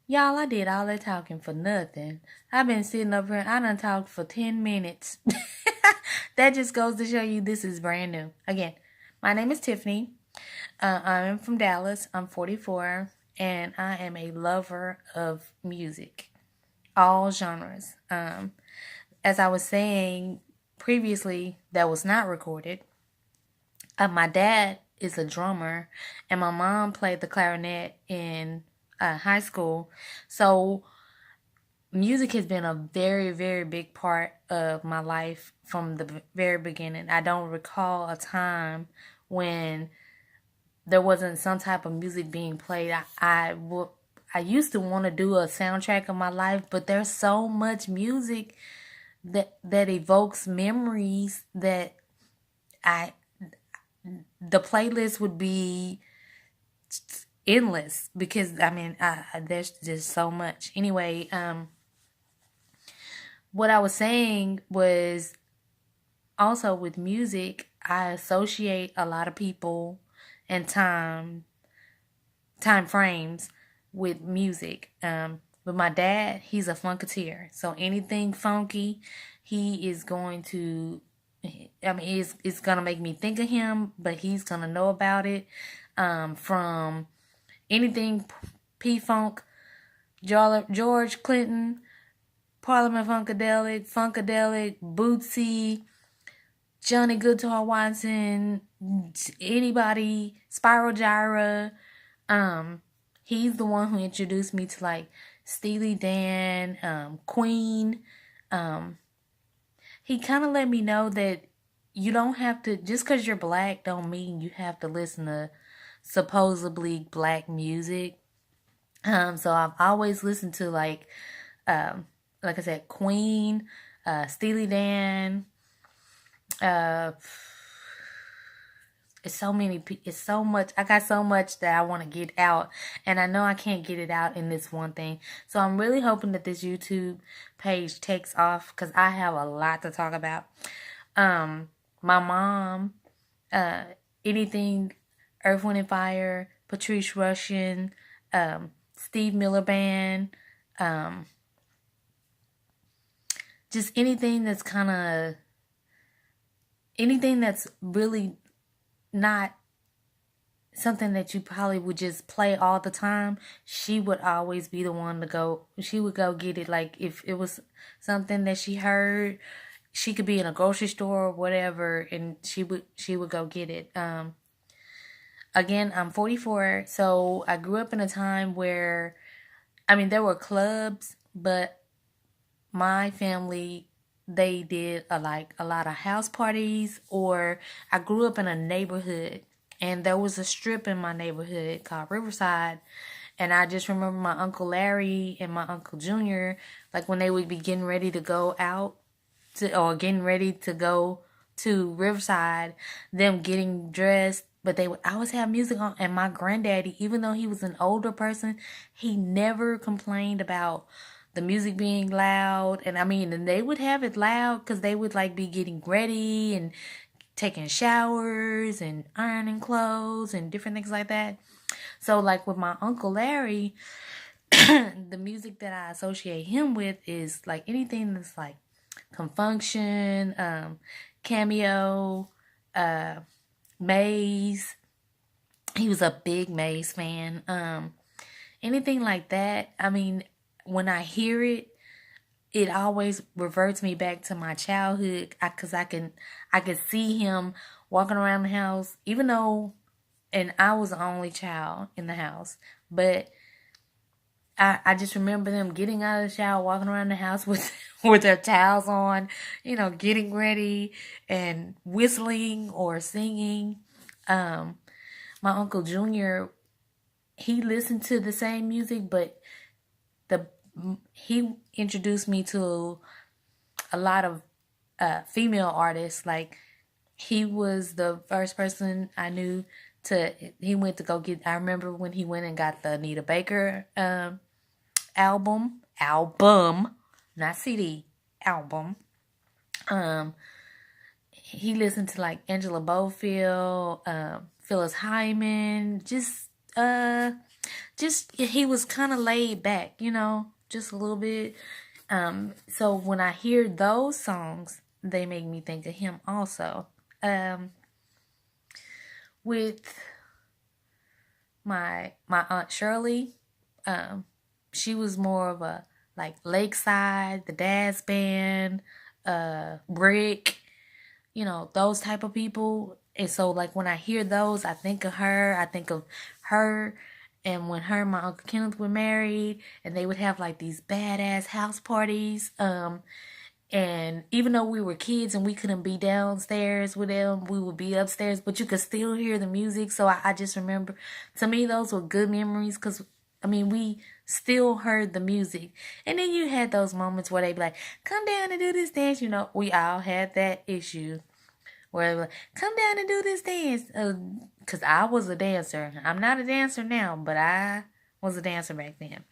Y'all, I did all that talking for nothing. I've been sitting up here, I done talked for 10 minutes. That just goes to show you this is brand new. Again, my name is Tiffany. I'm from Dallas. I'm 44, and I am a lover of music, all genres. As I was saying previously, that was not recorded. My dad is a drummer, and my mom played the clarinet in high school. So music has been a very, very big part of my life from the very beginning. I don't recall a time when there wasn't some type of music being played. I used to want to do a soundtrack of my life, but there's so much music that evokes memories that I the playlist would be endless because there's just so much. Anyway, what I was saying was also with music, I associate a lot of people and time frames with music. With my dad, he's a funketeer, so anything funky, he is going to. It's gonna make me think of him, but he's gonna know about it. From anything P Funk, George Clinton, Parliament Funkadelic, Bootsy, Johnny Guitar Watson, anybody, Spiral Gyra. He's the one who introduced me to like Steely Dan, Queen. He kind of let me know that you don't have to, just because you're black don't mean you have to listen to supposedly black music. So I've always listened to like I said, Queen, Steely Dan. Uh, it's so much. I got so much that I want to get out, and I know I can't get it out in this one thing. So I'm really hoping that this YouTube page takes off because I have a lot to talk about. My mom, uh, anything Earth, Wind and Fire, Patrice Rushen, Steve Miller Band, just anything that's really not something that you probably would just play all the time. She would always be the one to go. She would go get it. Like if it was something that she heard, she could be in a grocery store or whatever, and she would go get it. Again, I'm 44, so I grew up in a time where, there were clubs, but my family, they did a lot of house parties, or I grew up in a neighborhood and there was a strip in my neighborhood called Riverside. And I just remember my Uncle Larry and my Uncle Junior, like when they would be getting ready to go out or getting ready to go to Riverside, them getting dressed, but they would always have music on. And my granddaddy, even though he was an older person, he never complained about the music being loud. And they would have it loud because they would like be getting ready and taking showers and ironing clothes and different things like that. So like with my Uncle Larry, the music that I associate him with is like anything that's like Confunction, Cameo, Maze. He was a big Maze fan. Anything like that. When I hear it, it always reverts me back to my childhood because I could see him walking around the house, even though, and I was the only child in the house, but I just remember them getting out of the shower, walking around the house with with their towels on, getting ready and whistling or singing. My Uncle Junior, he listened to the same music, but the he introduced me to a lot of female artists. Like he was the first person I knew he went to go get. I remember when he went and got the Anita Baker album, not CD, album. He listened to like Angela Bofield, Phyllis Hyman, just just he was kind of laid back, just a little bit. So when I hear those songs, they make me think of him also. With my Aunt Shirley, she was more of a like Lakeside, the Dad's Band, Brick, those type of people. And so like when I hear those, I think of her. I think of her. And when her and my Uncle Kenneth were married, and they would have like these badass house parties. And even though we were kids and we couldn't be downstairs with them, we would be upstairs, but you could still hear the music. So I just remember, to me, those were good memories because, we still heard the music. And then you had those moments where they'd be like, come down and do this dance. We all had that issue where they were like, come down and do this dance. Because I was a dancer. I'm not a dancer now, but I was a dancer back then.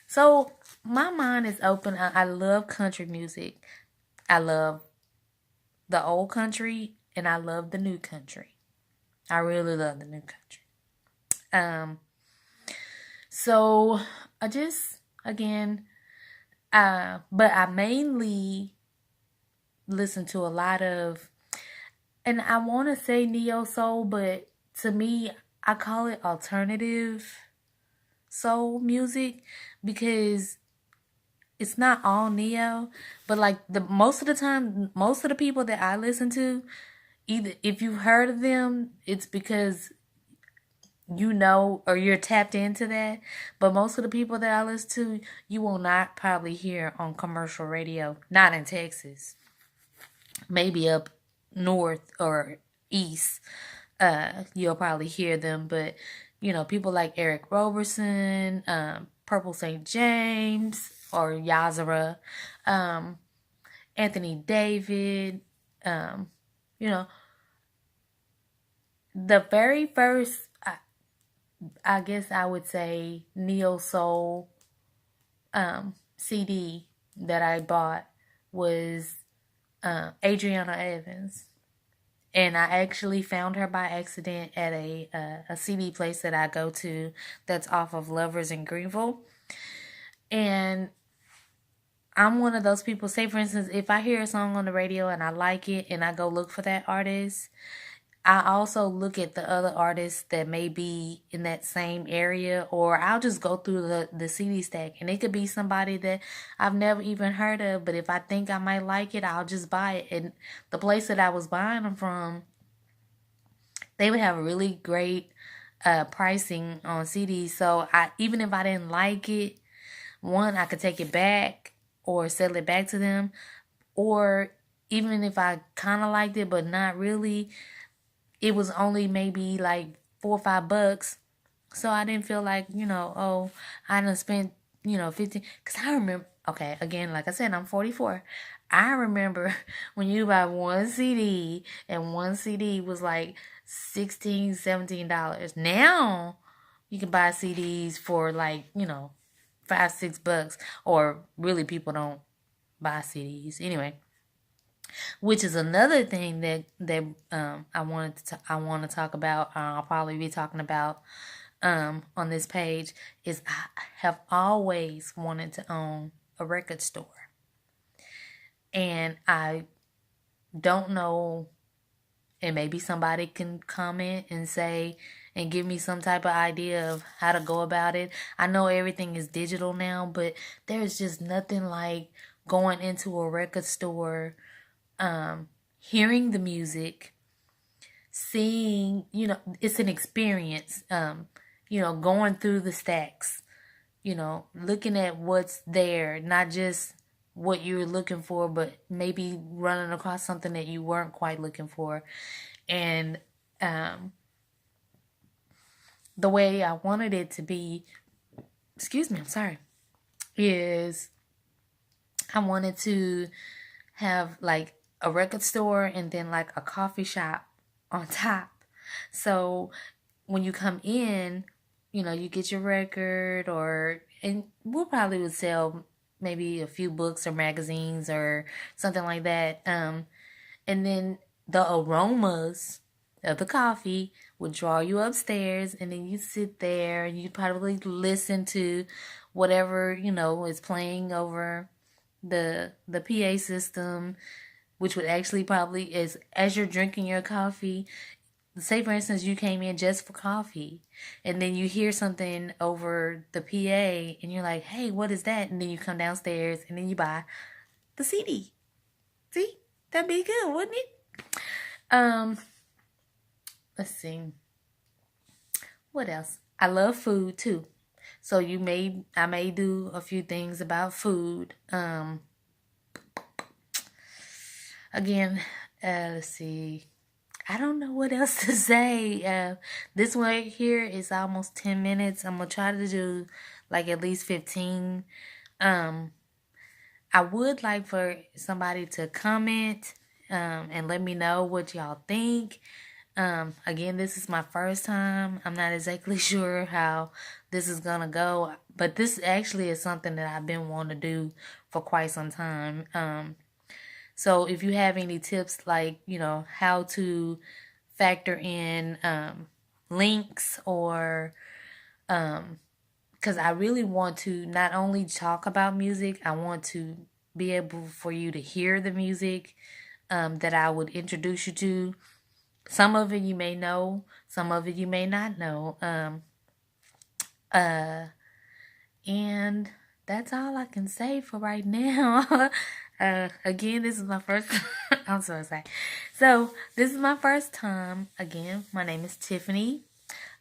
So my mind is open. I love country music. I love the old country and I love the new country. I really love the new country. So I just, again, but I mainly listen to a lot of, and I want to say neo soul, but to me, I call it alternative soul music because it's not all neo, but like most of the time, most of the people that I listen to, either if you've heard of them, it's because or you're tapped into that. But most of the people that I listen to, you will not probably hear on commercial radio, not in Texas. Maybe up north or east, you'll probably hear them. But, people like Eric Roberson, Purple St. James, or Yazara, Anthony David, the very first, I guess I would say, neo soul CD that I bought was Adriana Evans. And I actually found her by accident at a CD place that I go to that's off of Lovers in Greenville. And I'm one of those people, say for instance, if I hear a song on the radio and I like it and I go look for that artist, I also look at the other artists that may be in that same area, or I'll just go through the CD stack, and it could be somebody that I've never even heard of, but if I think I might like it, I'll just buy it. And the place that I was buying them from, they would have a really great pricing on CDs. So even if I didn't like it, one, I could take it back or sell it back to them, or even if I kind of liked it but not really, it was only maybe like $4 or $5, so I didn't feel like I done spent 15. Because I remember, okay, again, like I said, I'm 44. I remember when you buy one CD and one CD was like $16, $17. Now you can buy CDs for like $5, $6, or really people don't buy CDs anyway. Which is another thing that I want to talk about. I'll probably be talking about on this page, is I have always wanted to own a record store, and I don't know. And maybe somebody can comment and say and give me some type of idea of how to go about it. I know everything is digital now, but there's just nothing like going into a record store, hearing the music, seeing, it's an experience, going through the stacks, looking at what's there, not just what you're looking for, but maybe running across something that you weren't quite looking for. And the way I wanted it to be, is I wanted to have like a record store and then like a coffee shop on top. So when you come in, you get your record, and we'll probably would sell maybe a few books or magazines or something like that. And then the aromas of the coffee would draw you upstairs, and then you sit there and you probably listen to whatever, is playing over the PA system, which would actually probably is as you're drinking your coffee. Say for instance you came in just for coffee and then you hear something over the PA and you're like, hey, what is that? And then you come downstairs and then you buy the CD. See? That'd be good, wouldn't it? Let's see. What else? I love food too. So I may do a few things about food. Again, let's see. I don't know what else to say. This one right here is almost 10 minutes. I'm going to try to do like at least 15. I would like for somebody to comment and let me know what y'all think. Again, this is my first time. I'm not exactly sure how this is going to go. But this actually is something that I've been wanting to do for quite some time. So if you have any tips like, how to factor in links or because I really want to not only talk about music, I want to be able for you to hear the music that I would introduce you to. Some of it you may know, some of it you may not know. And that's all I can say for right now. Again, this is my first I'm so excited. So this is my first time. Again, my name is Tiffany.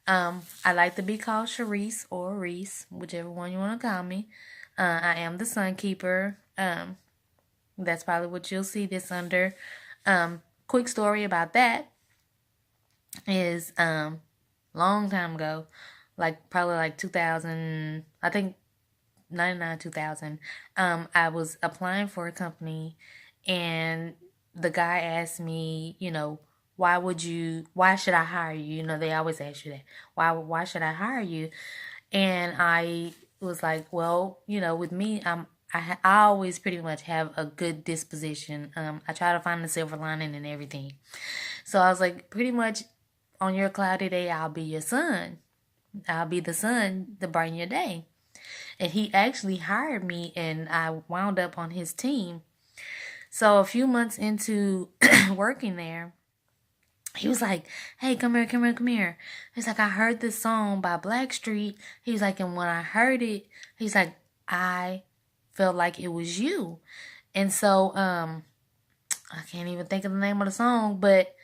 I like to be called Sharice or Reese, whichever one you want to call me. I am the Sun Keeper. That's probably what you'll see this under. Quick story about that is long time ago, like probably like 2000, I think 99, 2000. I was applying for a company and the guy asked me, why should I hire you? They always ask you that. Why should I hire you? And I was like, well, with me, I always pretty much have a good disposition. I try to find the silver lining in everything. So I was like, pretty much on your cloudy day, I'll be your sun. I'll be the sun to brighten your day. And he actually hired me and I wound up on his team. So a few months into working there, he was like, hey, come here. He's like, I heard this song by Blackstreet. He's like, and when I heard it, he's like, I felt like it was you. And so, I can't even think of the name of the song, but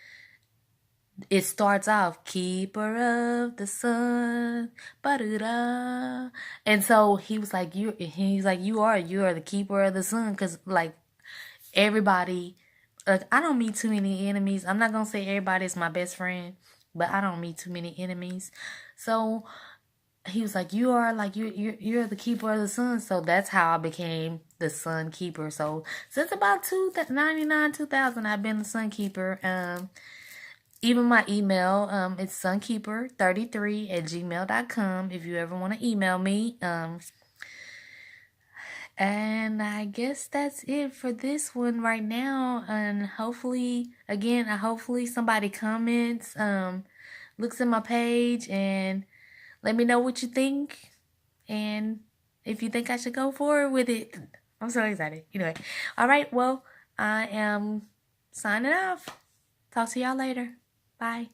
it starts off, keeper of the sun, ba-da-da. And so he was like, you are the keeper of the sun. Cause like everybody, like I don't meet too many enemies. I'm not going to say everybody is my best friend, but I don't meet too many enemies. So he was like, you're the keeper of the sun. So that's how I became the sun keeper. So since about 1999, 2000, I've been the sun keeper. Even my email, it's sunkeeper33@gmail.com if you ever want to email me. And I guess that's it for this one right now. And hopefully somebody comments, looks at my page and let me know what you think. And if you think I should go forward with it. I'm so excited. Anyway, all right. Well, I am signing off. Talk to y'all later. Bye.